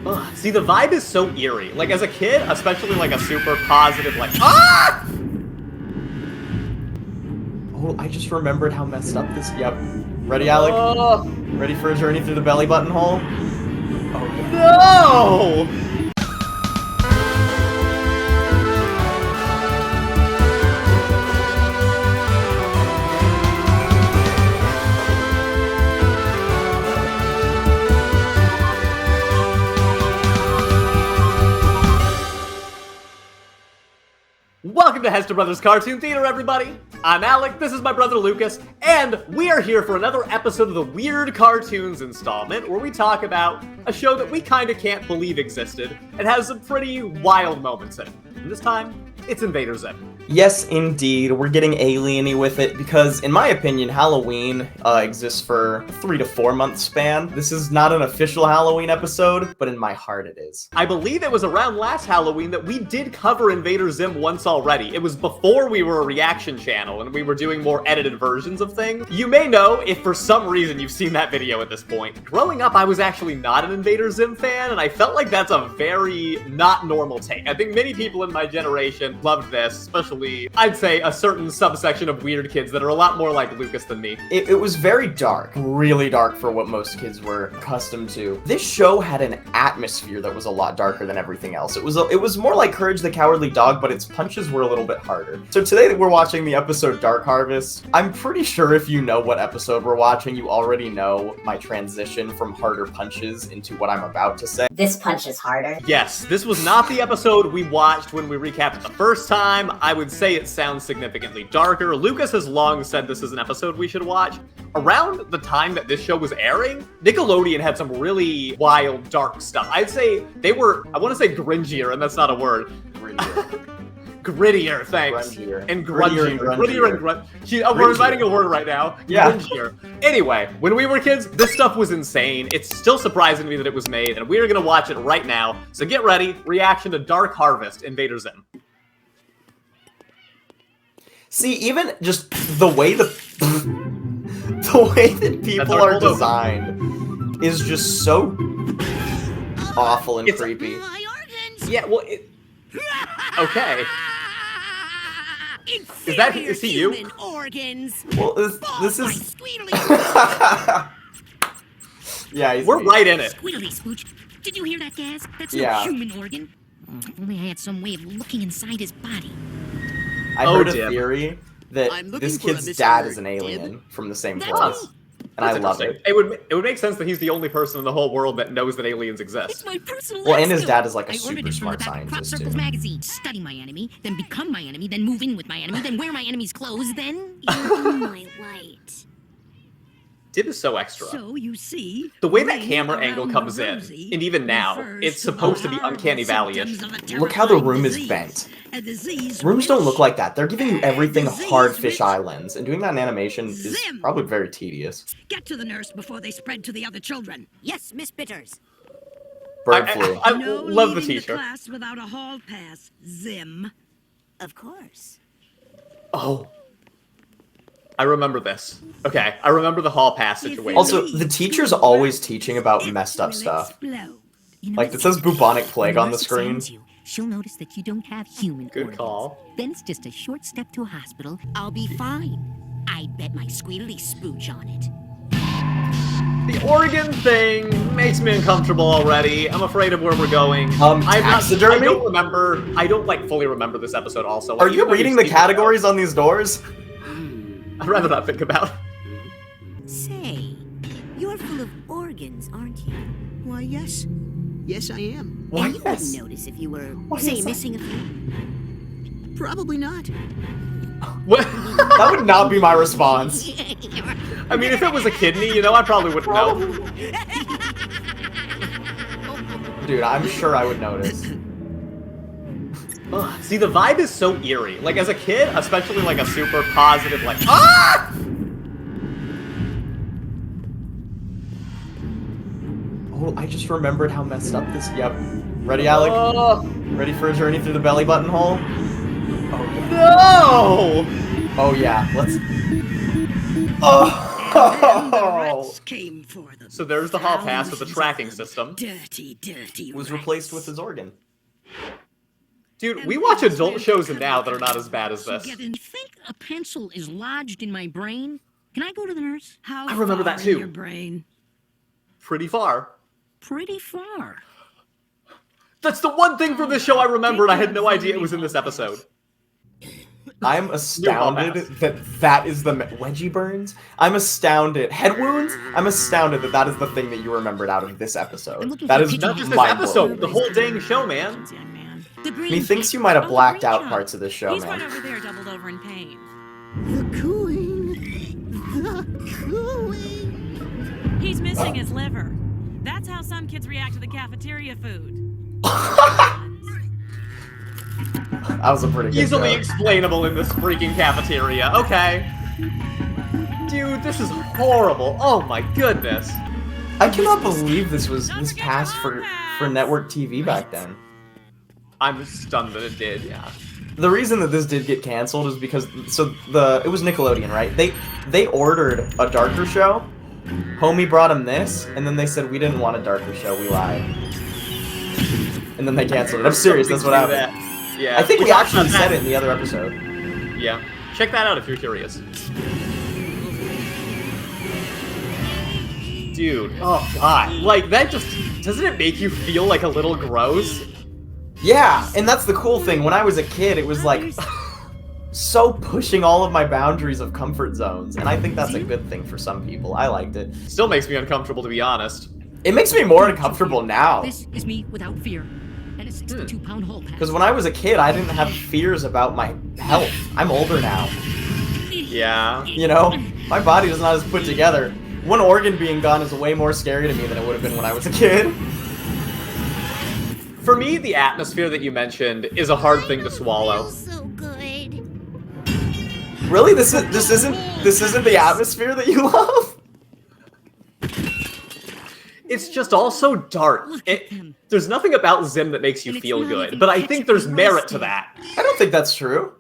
Ugh, see, the vibe is so eerie. Like, as a kid, especially like a super positive, like, ah! Oh, I just remembered how messed up this. Yep. Ready, Alec? Ready for a journey through the belly button hole? Oh, no! Welcome to Hester Bros Cartoon Theater, everybody! I'm Alec, this is my brother Lucas, and we are here for another episode of the Weird Cartoons installment, where we talk about a show that we kinda can't believe existed, and has some pretty wild moments in it. And this time, it's Invader Zim. Yes, indeed. We're getting alien-y with it because, in my opinion, Halloween exists for a 3 to 4 month span. This is not an official Halloween episode, but in my heart it is. I believe it was around last Halloween that we did cover Invader Zim once already. It was before we were a reaction channel and we were doing more edited versions of things. You may know, if for some reason you've seen that video at this point, growing up I was actually not an Invader Zim fan, and I felt like that's a very not normal take. I think many people in my generation loved this, especially I'd say a certain subsection of weird kids that are a lot more like Lucas than me. It was very dark, really dark for what most kids were accustomed to. This show had an atmosphere that was a lot darker than everything else. It was more like Courage the Cowardly Dog, but its punches were a little bit harder. So today we're watching the episode Dark Harvest. I'm pretty sure if you know what episode we're watching, you already know my transition from harder punches into what I'm about to say. This punch is harder. Yes, this was not the episode we watched when we recapped it the first time. I would say it sounds significantly darker. Lucas has long said this is an episode we should watch. Around the time that this show was airing, Nickelodeon had some really wild, dark stuff. I'd say they were, I want to say gringier, and that's not a word. Grittier, thanks. Grungier. And grungier. Grittier And grungier. We're inviting a word right now. Yeah. Grungier. Anyway, when we were kids, this stuff was insane. It's still surprising to me that it was made, and we're going to watch it right now. So get ready. Reaction to Dark Harvest, Invader Zim. See, even just the way the way that people are designed is just so awful and creepy. Yeah, well, okay. Is he you? Organs. Well, this is. Yeah, we're right in it. Squealy Spooch. Did you hear that gas? That's yeah. no human organ. If only I had some way of looking inside his body. I heard a theory that this kid's dad is an alien from the same place. And I love it. It would make sense that he's the only person in the whole world that knows that aliens exist. It's my personal well, and his skill. dad is like a I super smart scientist Crop Circles too. magazine. Study my enemy, then become my enemy, then move in with my enemy, then wear my enemy's clothes, then in my light. Dib is so extra. So you see, the way that camera angle comes in, and even now, it's supposed to be Uncanny Valley-ish. Look how the room is bent. Rooms don't look like that. They're giving you everything hard fisheye lens, and doing that in animation is probably very tedious. Get to the nurse before they spread to the other children. Yes, Miss Bitters. Bird flu. I love the t-shirt. Class without a hall pass, Zim. Of course. Oh. I remember this. Okay, I remember the hall pass situation. Also, the teacher's always teaching about messed up stuff. Like, it says bubonic plague on the screen. She'll notice that you don't have human Good organs. call. Then it's just a short step to a hospital. I'll be fine. I bet my squealy spooch on it. The organ thing makes me uncomfortable already. I'm afraid of where we're going. Taxidermy? I don't like fully remember this episode also. Are you reading the categories on these doors? I'd rather not think about. Say, you're full of organs, aren't you? Why, yes. Yes, I am. Why, and you yes. wouldn't notice if you were, Why, say, yes, missing a few? Probably not. What? That would not be my response. I mean, if it was a kidney, you know, I probably wouldn't know. Dude, I'm sure I would notice. Ugh, see, the vibe is so eerie. Like, as a kid, especially like a super positive, like, ah! Oh, I just remembered how messed up this. Yep. Ready, Alec? Ready for a journey through the belly button hole? No! Oh yeah, let's. Oh! Came for them. So there's the hall pass with the tracking system. Dirty, dirty. Was replaced with his organ. Dude, we watch adult shows now that are not as bad as this. You think a pencil is lodged in my brain? Can I go to the nurse? How I remember that far in too. your brain? Pretty far. Pretty far. That's the one thing from this show I remembered. I had no idea it was in this episode. I'm astounded that is the wedgie burns. I'm astounded. Head wounds. I'm astounded that is the thing that you remembered out of this episode. That is Not just this mind-blowing. episode, the whole dang show, man. He thinks you might have blacked out parts of this show, He's man. right over there, doubled over in pain. The cooling. The cooling. He's missing his liver. That's how some kids react to the cafeteria food. That was a pretty good Easily joke. explainable in this freaking cafeteria. Okay. Dude, this is horrible. Oh my goodness. I cannot believe this passed for network TV back then. I'm stunned that it did, yeah. The reason that this did get canceled is because it was Nickelodeon, right? They ordered a darker show. Homie brought him this, and then they said we didn't want a darker show. We lied, and then they canceled it. I'm serious. That's what happened. Yeah. I think we talked actually about said that. it in the other episode. Yeah. Check that out if you're curious. Dude, oh god. Like, that just... Doesn't it make you feel like a little gross? Yeah, and that's the cool thing. When I was a kid, it was like so pushing all of my boundaries of comfort zones, and I think that's a good thing for some people. I liked it. Still makes me uncomfortable, to be honest. It makes me more uncomfortable now. This is me without fear. And a 62-pound hole pass. Because when I was a kid, I didn't have fears about my health. I'm older now. Yeah. You know? My body is not as put together. One organ being gone is way more scary to me than it would have been when I was a kid. For me, the atmosphere that you mentioned is a hard thing to swallow. So good. Really? This isn't the atmosphere that you love? It's just all so dark. There's nothing about Zim that makes you feel good, but I think there's merit to that. I don't think that's true.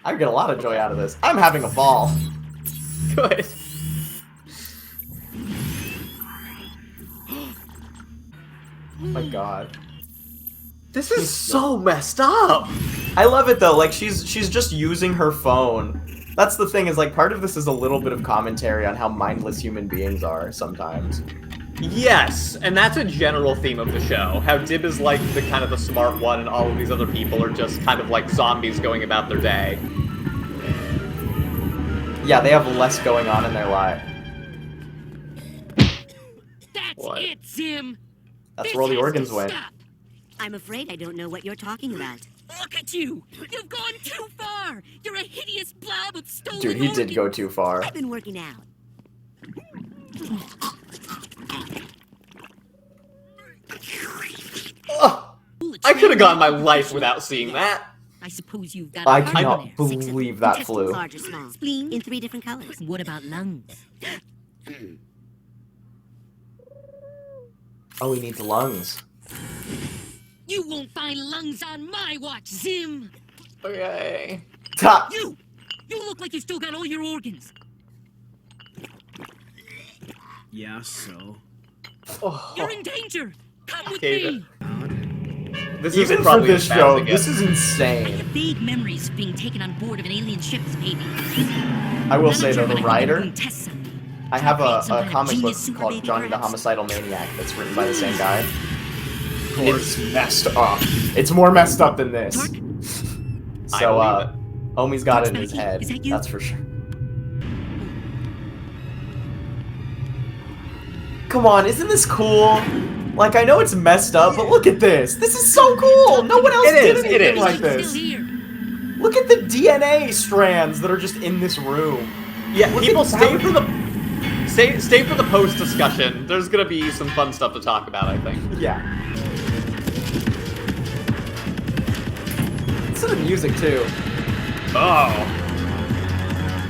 I get a lot of joy out of this. I'm having a ball. Good. Oh my god. This is so messed up. I love it though, like she's just using her phone. That's the thing, is like part of this is a little bit of commentary on how mindless human beings are sometimes. Yes, and that's a general theme of the show. How Dib is like the kind of the smart one and all of these other people are just kind of like zombies going about their day. Yeah, they have less going on in their life. That's What? it, Zim. That's This where all the has to organs went. stop. I'm afraid I don't know what you're talking about. Look at you! You've gone too far! You're a hideous blob of stolen Dude, he did organs. go too far. I've been working out. Ugh, I could have gone my life without seeing that. I suppose you've got I a heart cannot in there. believe that Intestines flew. large or small. Spleen in 3 different colors. What about lungs? Oh, he needs lungs. You won't find lungs on my watch, Zim! Okay. Ta! You! You look like you still got all your organs. Yeah, so. Oh, You're in danger! Come with Okay, me! this Even is for probably this as bad show, as it gets. this is I insane. have vague memories of being taken on board of an alien ship as a baby. I will say though, the Manager, writer, when I test something. I have a Some kind of comic book genius super called baby Johnny the perhaps? Homicidal Maniac that's written by the same guy. It's messed up. It's more messed up than this. Torque? So, I believe Homie's got it in Torque's his back here. head. Is that you? That's for sure. Come on, isn't this cool? Like, I know it's messed up, but look at this. This is so cool. No one else It did is, it anything is. like He's this. still here. Look at the DNA strands that are just in this room. Yeah, Look people at stay that. for the stay for the post discussion. There's gonna be some fun stuff to talk about, I think. Yeah. Listen to the music too. Oh,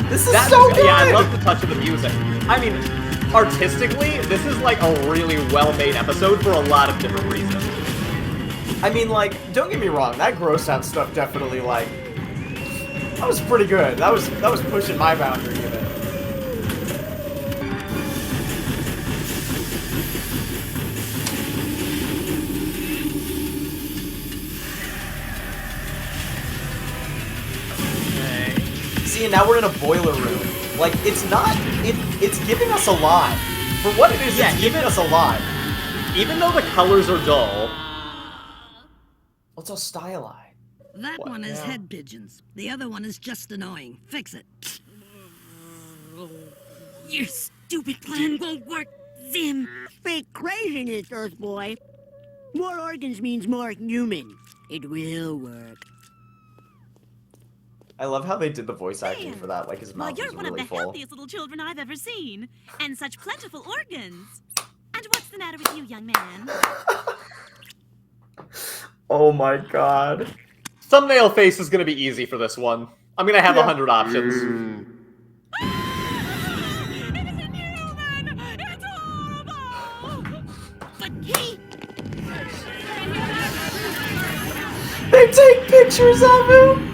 This is so good. yeah, I love the touch of the music. I mean, artistically, this is like a really well-made episode for a lot of different reasons. I mean, like, don't get me wrong. That gross out stuff definitely, like, that was pretty good. That was pushing my boundary even. See, and now we're in a boiler room. Like, it's not, it's giving us a lot. For what it is, Yeah, it's giving us a lot. Even though the colors are dull. What's a stylized? That What one is now? head pigeons. The other one is just annoying. Fix it. Your stupid plan won't work, Zim. Fake craziness, Earth Boy. More organs means more human. It will work. I love how they did the voice acting for that, like his Well, mouth you're is one really of the full. healthiest little children I've ever seen. And such plentiful organs. And what's the matter with you, young man? Oh my god. Thumbnail face is gonna be easy for this one. I'm gonna have 100 options. Innocent human! It's horrible! But he... They take pictures of him!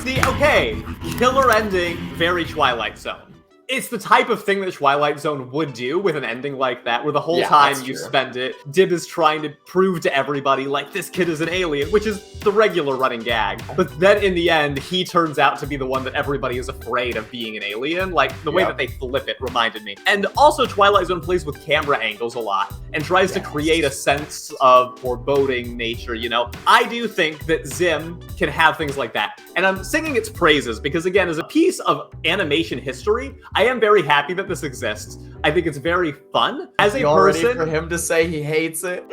See, okay, killer ending, very Twilight Zone. It's the type of thing that Twilight Zone would do with an ending like that, where the whole Yeah, time that's you true. spend it, Dib is trying to prove to everybody, like, this kid is an alien, which is the regular running gag. But then in the end, he turns out to be the one that everybody is afraid of being an alien. Like, the way Yep. that they flip it reminded me. And also, Twilight Zone plays with camera angles a lot, and tries to Yes. create a sense of foreboding nature, you know? I do think that Zim can have things like that. And I'm singing its praises, because again, as a piece of animation history, I am very happy that this exists. I think it's very fun. As a Y'all ready person, for him to say he hates it?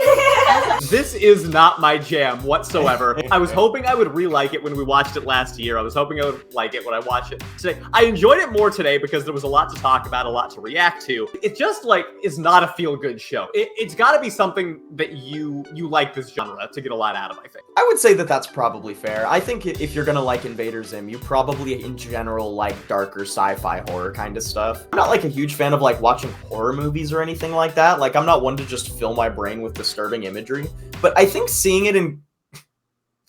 this is not my jam whatsoever. I was hoping I would re-like it when we watched it last year. I was hoping I would like it when I watched it today. I enjoyed it more today because there was a lot to talk about, a lot to react to. It just, like, is not a feel-good show. It's gotta be something that you like this genre to get a lot out of, I think. I would say that that's probably fair. I think if you're gonna like Invader Zim, you probably in general like darker sci-fi horror kind of stuff. I'm not like a huge fan of like watching horror movies or anything like that. Like I'm not one to just fill my brain with disturbing imagery. But I think seeing it in...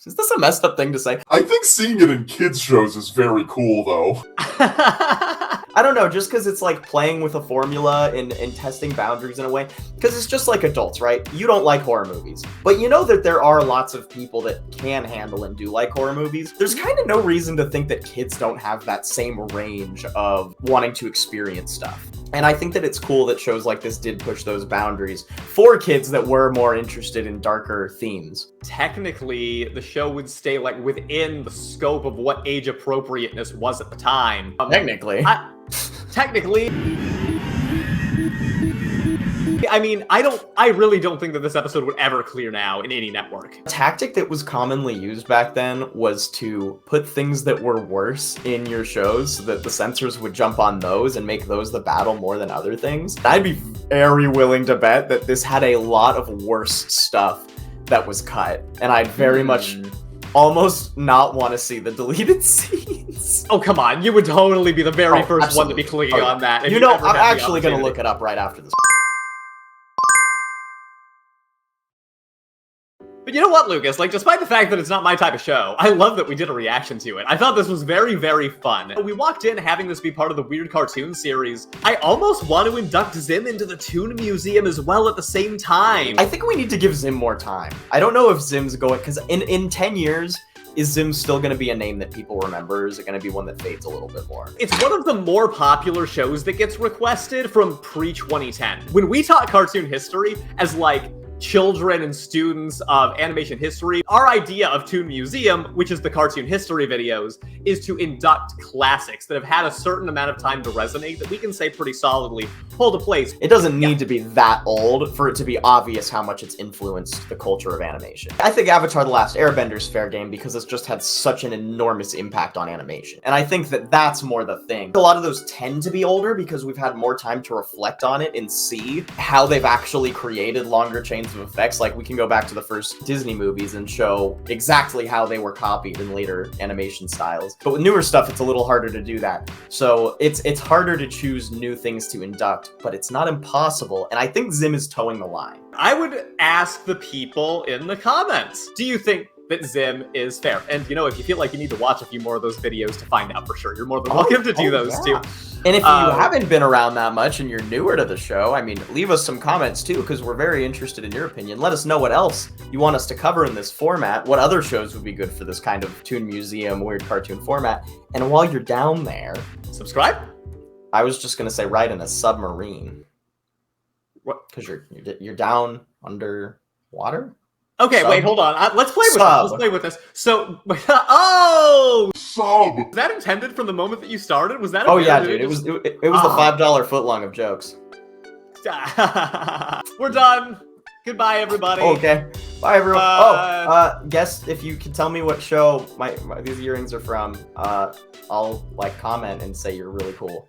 Is this a messed up thing to say? I think seeing it in kids' shows is very cool, though. I don't know, just because it's like playing with a formula and testing boundaries in a way. Because it's just like adults, right? You don't like horror movies. But you know that there are lots of people that can handle and do like horror movies. There's kind of no reason to think that kids don't have that same range of wanting to experience stuff. And I think that it's cool that shows like this did push those boundaries for kids that were more interested in darker themes. Technically, the show would stay, like, within the scope of what age appropriateness was at the time. Technically. Technically. I mean, I really don't think that this episode would ever clear now in any network. A tactic that was commonly used back then was to put things that were worse in your shows so that the censors would jump on those and make those the battle more than other things. I'd be very willing to bet that this had a lot of worse stuff that was cut, and I'd very much almost not want to see the deleted scenes. Oh, come on. You would totally be the very first absolutely. one to be clicking on that. if You know, ever I'm had the actually going to opportunity. look it up right after this. But you know what, Lucas? Like, despite the fact that it's not my type of show, I love that we did a reaction to it. I thought this was very, very fun. We walked in having this be part of the weird cartoon series. I almost want to induct Zim into the Toon Museum as well at the same time. I think we need to give Zim more time. I don't know if Zim's going, because in 10 years, is Zim still going to be a name that people remember? Is it going to be one that fades a little bit more? It's one of the more popular shows that gets requested from pre-2010. When we taught cartoon history as, like, children and students of animation history, our idea of Toon Museum, which is the cartoon history videos, is to induct classics that have had a certain amount of time to resonate that we can say pretty solidly hold a place. It doesn't need to be that old for it to be obvious how much it's influenced the culture of animation. I think Avatar: The Last Airbender is fair game because it's just had such an enormous impact on animation. And I think that that's more the thing. A lot of those tend to be older because we've had more time to reflect on it and see how they've actually created longer chains of effects. Like, we can go back to the first Disney movies and show exactly how they were copied in later animation styles. But with newer stuff, it's a little harder to do that. So it's harder to choose new things to induct, but it's not impossible. And I think Zim is towing the line. I would ask the people in the comments, do you think that Zim is fair. And, you know, if you feel like you need to watch a few more of those videos to find out for sure, you're more than welcome to do those too. And if you haven't been around that much and you're newer to the show, I mean, leave us some comments too, because we're very interested in your opinion. Let us know what else you want us to cover in this format, what other shows would be good for this kind of Toon Museum, weird cartoon format. And while you're down there... subscribe? I was just going to say ride in a submarine. What? Because you're down underwater? Okay, Sub? wait, hold on. Let's play with this. Sub. Let's play with this. So, oh! Sub! Was that intended from the moment that you started? Was that? Oh yeah, dude. It was the $5 footlong of jokes. We're done. Goodbye, everybody. Okay. Bye, everyone. Guess if you can tell me what show these earrings are from, I'll like comment and say you're really cool.